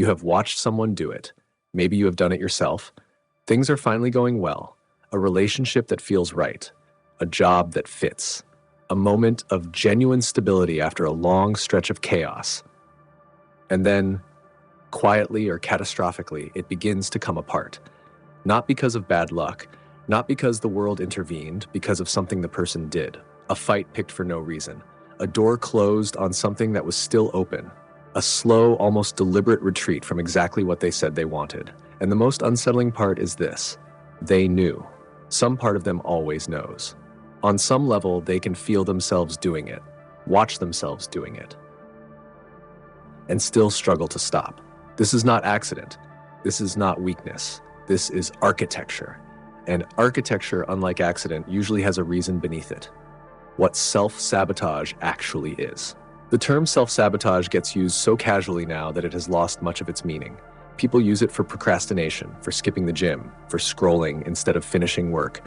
You have watched someone do it. Maybe you have done it yourself. Things are finally going well. A relationship that feels right. A job that fits. A moment of genuine stability after a long stretch of chaos. And then, quietly or catastrophically, it begins to come apart. Not because of bad luck, not because the world intervened, because of something the person did. A fight picked for no reason. A door closed on something that was still open. A slow, almost deliberate retreat from exactly what they said they wanted. And the most unsettling part is this. They knew. Some part of them always knows. On some level, they can feel themselves doing it, watch themselves doing it, and still struggle to stop. This is not accident. This is not weakness. This is architecture. And architecture, unlike accident, usually has a reason beneath it. What self-sabotage actually is. The term self-sabotage gets used so casually now that it has lost much of its meaning. People use it for procrastination, for skipping the gym, for scrolling instead of finishing work.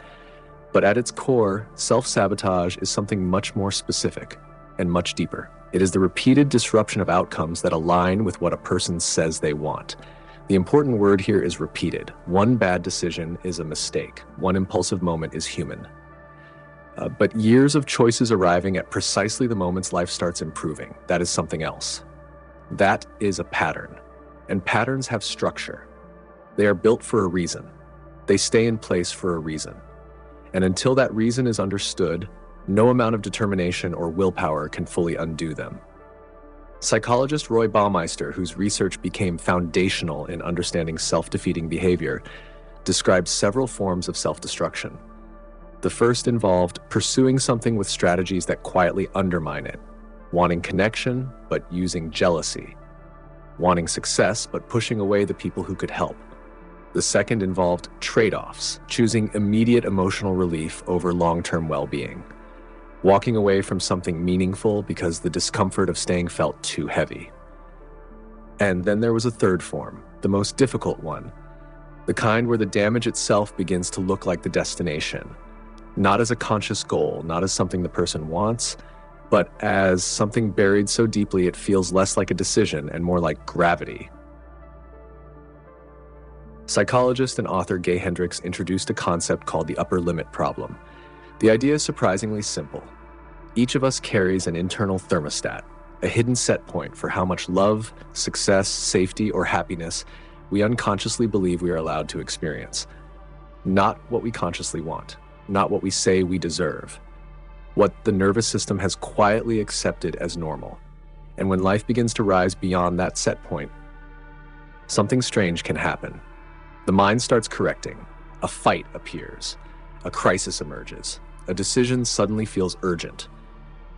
But at its core, self-sabotage is something much more specific and much deeper. It is the repeated disruption of outcomes that align with what a person says they want. The important word here is repeated. One bad decision is a mistake. One impulsive moment is human. But years of choices arriving at precisely the moments life starts improving, that is something else. That is a pattern. And patterns have structure. They are built for a reason. They stay in place for a reason. And until that reason is understood, no amount of determination or willpower can fully undo them. Psychologist Roy Baumeister, whose research became foundational in understanding self-defeating behavior, described several forms of self-destruction. The first involved pursuing something with strategies that quietly undermine it, wanting connection but using jealousy, wanting success but pushing away the people who could help. The second involved trade-offs, choosing immediate emotional relief over long-term well-being, walking away from something meaningful because the discomfort of staying felt too heavy. And then there was a third form, the most difficult one, the kind where the damage itself begins to look like the destination, not as a conscious goal, not as something the person wants, but as something buried so deeply it feels less like a decision and more like gravity. Psychologist and author Hendricks introduced a concept called the upper limit problem. The idea is surprisingly simple. Each of us carries an internal thermostat, a hidden set point for how much love, success, safety, or happiness we unconsciously believe we are allowed to experience. Not what we consciously want, not what we say we deserve, what the nervous system has quietly accepted as normal. And when life begins to rise beyond that set point, something strange can happen. The mind starts correcting, a fight appears, a crisis emerges, a decision suddenly feels urgent.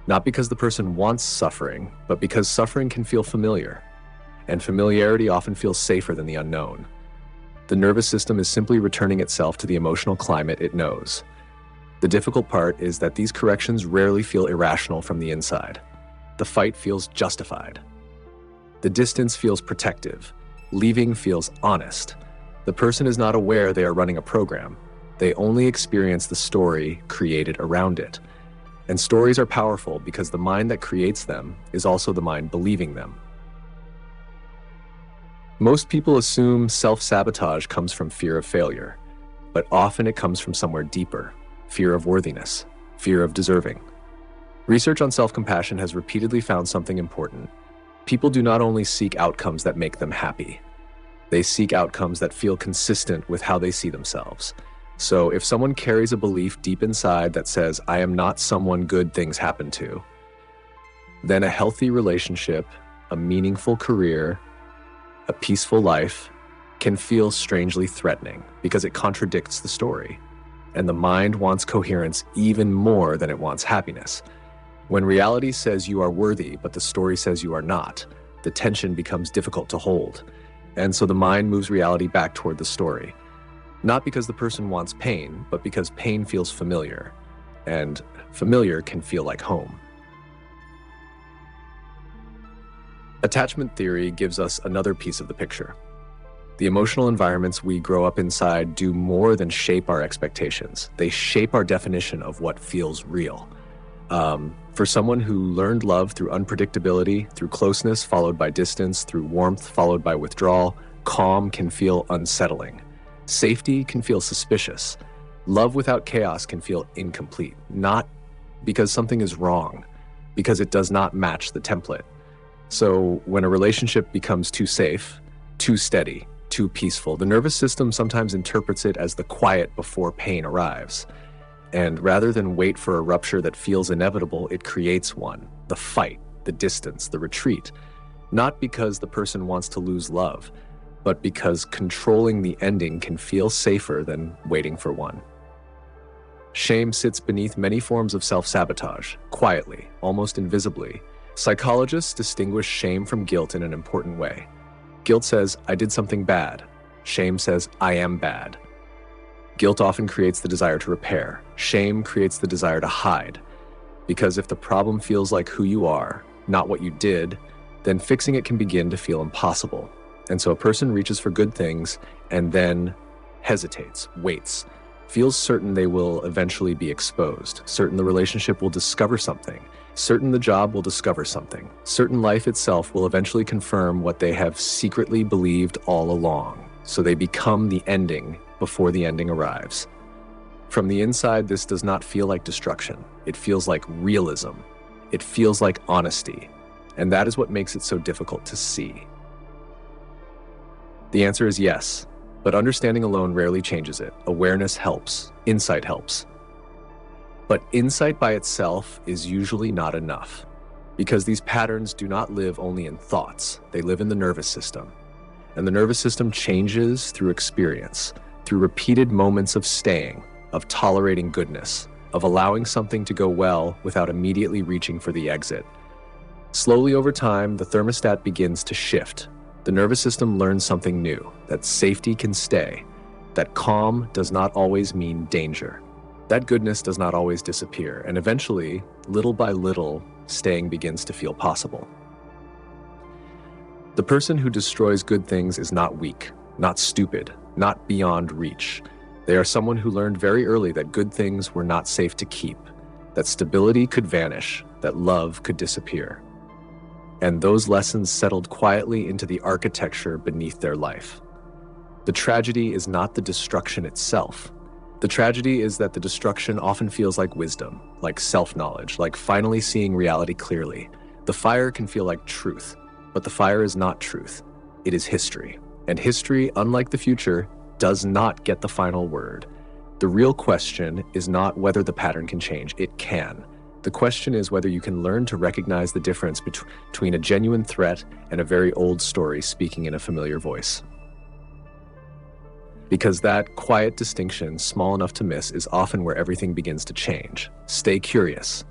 Not because the person wants suffering, but because suffering can feel familiar, and familiarity often feels safer than the unknown. The nervous system is simply returning itself to the emotional climate it knows. The difficult part is that these corrections rarely feel irrational from the inside. The fight feels justified. The distance feels protective. Leaving feels honest. The person is not aware they are running a program. They only experience the story created around it. And stories are powerful because the mind that creates them is also the mind believing them. Most people assume self-sabotage comes from fear of failure, but often it comes from somewhere deeper, fear of worthiness, fear of deserving. Research on self-compassion has repeatedly found something important. People do not only seek outcomes that make them happy, they seek outcomes that feel consistent with how they see themselves. So if someone carries a belief deep inside that says, I am not someone good things happen to, then a healthy relationship, a meaningful career, a peaceful life can feel strangely threatening because it contradicts the story. And the mind wants coherence even more than it wants happiness. When reality says you are worthy, but the story says you are not, the tension becomes difficult to hold. And so the mind moves reality back toward the story. Not because the person wants pain, but because pain feels familiar, and familiar can feel like home. Attachment theory gives us another piece of the picture. The emotional environments we grow up inside do more than shape our expectations. They shape our definition of what feels real. For someone who learned love through unpredictability, through closeness followed by distance, through warmth followed by withdrawal, calm can feel unsettling. Safety can feel suspicious. Love without chaos can feel incomplete, not because something is wrong, because it does not match the template. So when a relationship becomes too safe, too steady, too peaceful, the nervous system sometimes interprets it as the quiet before pain arrives. And rather than wait for a rupture that feels inevitable, it creates one, the fight, the distance, the retreat. Not because the person wants to lose love, but because controlling the ending can feel safer than waiting for one. Shame sits beneath many forms of self-sabotage, quietly, almost invisibly. Psychologists distinguish shame from guilt in an important way. Guilt says, I did something bad. Shame says, I am bad. Guilt often creates the desire to repair. Shame creates the desire to hide. Because if the problem feels like who you are, not what you did, then fixing it can begin to feel impossible. And so a person reaches for good things and then hesitates, waits, feels certain they will eventually be exposed, certain the relationship will discover something, certain the job will discover something, certain life itself will eventually confirm what they have secretly believed all along. So they become the ending before the ending arrives. From the inside, this does not feel like destruction. It feels like realism. It feels like honesty. And that is what makes it so difficult to see. The answer is yes, but understanding alone rarely changes it. Awareness helps. Insight helps. But insight by itself is usually not enough, because these patterns do not live only in thoughts. They live in the nervous system. And the nervous system changes through experience, through repeated moments of staying, of tolerating goodness, of allowing something to go well without immediately reaching for the exit. Slowly over time, the thermostat begins to shift. The nervous system learns something new, that safety can stay, that calm does not always mean danger, that goodness does not always disappear, and eventually, little by little, staying begins to feel possible. The person who destroys good things is not weak, not stupid, not beyond reach. They are someone who learned very early that good things were not safe to keep, that stability could vanish, that love could disappear. And those lessons settled quietly into the architecture beneath their life. The tragedy is not the destruction itself. The tragedy is that the destruction often feels like wisdom, like self-knowledge, like finally seeing reality clearly. The fire can feel like truth, but the fire is not truth. It is history. And history, unlike the future, does not get the final word. The real question is not whether the pattern can change. It can. The question is whether you can learn to recognize the difference between a genuine threat and a very old story speaking in a familiar voice. Because that quiet distinction, small enough to miss, is often where everything begins to change. Stay curious,